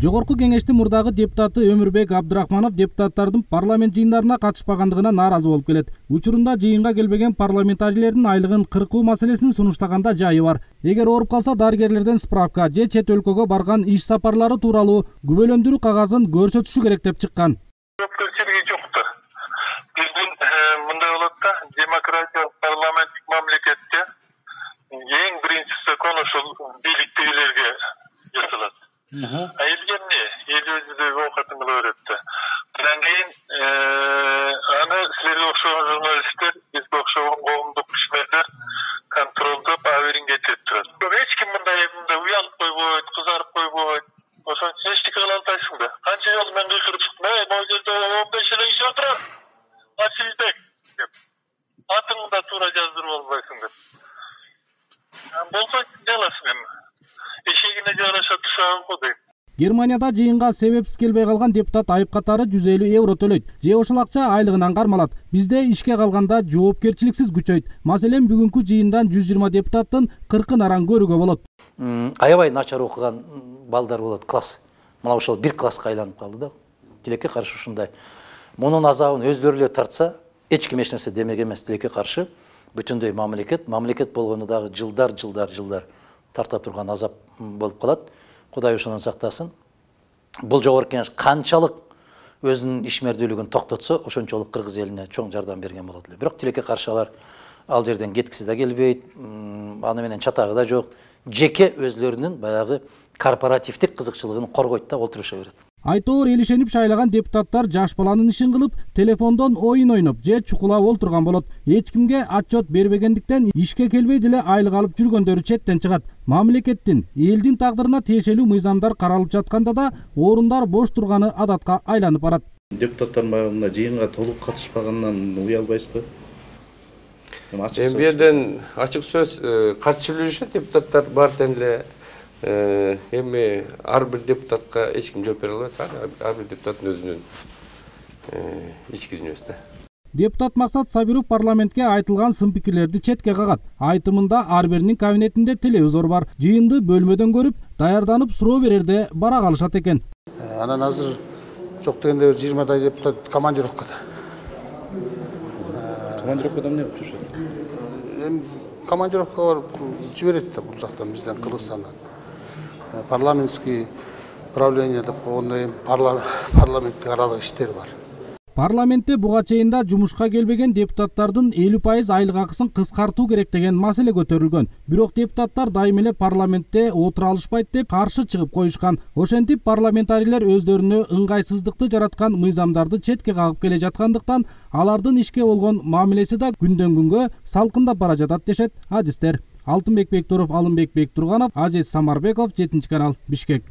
Жогорку кеңештин мурдагы депутаты Өмүрбек Абдрахманов депутаттардын парламент жыйындарына катышпагандыгына нааразы болуп келет. Учурунда жыйынга келбеген парламентарийлердин айлыгын кыркуу маселесин сунуштаганда жайы бар. Эгер ооруп калса дарыгерлерден справка же чет өлкөгө барган иш сапарлары тууралуу күбөлөндүрүү кагазын көрсөтүшү керек деп чыккан. Биздин мындай болот да, демократиялык парламенттик мамлекетте эң биринчиси конушул бийликтегилерге жасалат. Элге эмне? Эл өзүндөгү оокатын кыла берет да. Андан кийин аны силерге окшогон журналисттер, бизге окшогон коомдук ишмерлер контролдоп аберин кетирип турат. Эч ким мындай уялып койбойт, кызарып койбойт. Ошон үчүн эчтеке кыла албайсың да. Канча жолу мен кыйкырып чыктым, могул жерде 15 эле киши отурат. Ачылбек деп. Атыңды да туура жаздырып албайсың деп. Болсо не кыласың эми? Эшегине жараша тушаган го дейт. Германияда жыйынга себепсиз келбей калган депутат айып катары 150 евро төлөйт. Же ошол акча айлыгынан кармалат. Бизде ишке калганда жоопкерчиликсиз күчөйт. Маселен, бүгүнкү жыйындан 120 депутаттын 40-ын араң көрүүгө болот. Аябай начар окуган балдар болот, класс. Мына ошол бир класска айланып калды да. Тилекке каршы ушундай. Мунун азабын өздөрү эле тартса, эч ким эч нерсе демек эмес. Тилекке каршы бүтүндөй мамлекет болгону дагы жылдар тарта турган азап болуп калат. Кудай ошондон сактасын. Бул жогорку кеңеш канчалык өзүнүн ишмердүүлүгүн токтотсо, ошончолук кыргыз элине чоң жардам берген болот эле. Бирок тилекке каршы алар ал жерден кеткиси да келбейт, аны менен чатагы да жок. Жеке өзлөрүнүн баягы корпоративдик кызыкчылыгын коргойт да олтуруша берет. Айтоор элишенип шайлаган депутаттар жаш баланын ишин кылып, телефондон оюн ойноп же чукулап олтурган болот. Эч кимге отчет бербегендиктен ишке келбей деле айлык алып жүргөндөрү четтен чыгат. Мамлекеттин, элдин тагдырына тиешелүү мыйзамдар каралып жатканда да орундар бош турганы адатка айланып барат. Депутаттар мына жыйынга толук катышпагандан уялбайсызбы? Эми бу жерден ачык сөз катышып жүрүшөт депутаттар бар эле. Эми ар бир депутатка эч ким жооп бере албайт. Ар бир депутаттын өзүнүн ички дүйнөсү. Депутат Максат Сабиров парламентке айтылган сын пикирлерди четке кагат. Айтымында ар биринин кабинетинде телевизор бар. Жыйынды бөлмөдөн көрүп, даярданып суроо берерде бара калышат экен. Анан азыр жок дегенде 20 депутат командировкада. Командировкада эмне кылып жүрүшөт? Командировкага жиберет да бул жактан, бизден, Кыргызстандан. Парламентский правление деп койгондой парламенттик аралык иштер бар. Парламентте буга чейин жумушка келбеген депутаттардын 50% айлык акысын кыскартуу керек деген маселе көтөрүлгөн. Бирок депутаттар дайым эле парламентте отура алышпайт деп каршы чыгып коюшкан. Ошентип парламентарийлер өздөрүнө ыңгайсыздыкты жараткан мыйзамдарды четке кагып келе жаткандыктан алардын ишке болгон мамилеси да күндөн күнгө салкындап бара жатат дешет адистер. Алтынбек Бектуров, Алымбек Бектурганов, Азиз Самарбеков, 7 канал, Бишкек.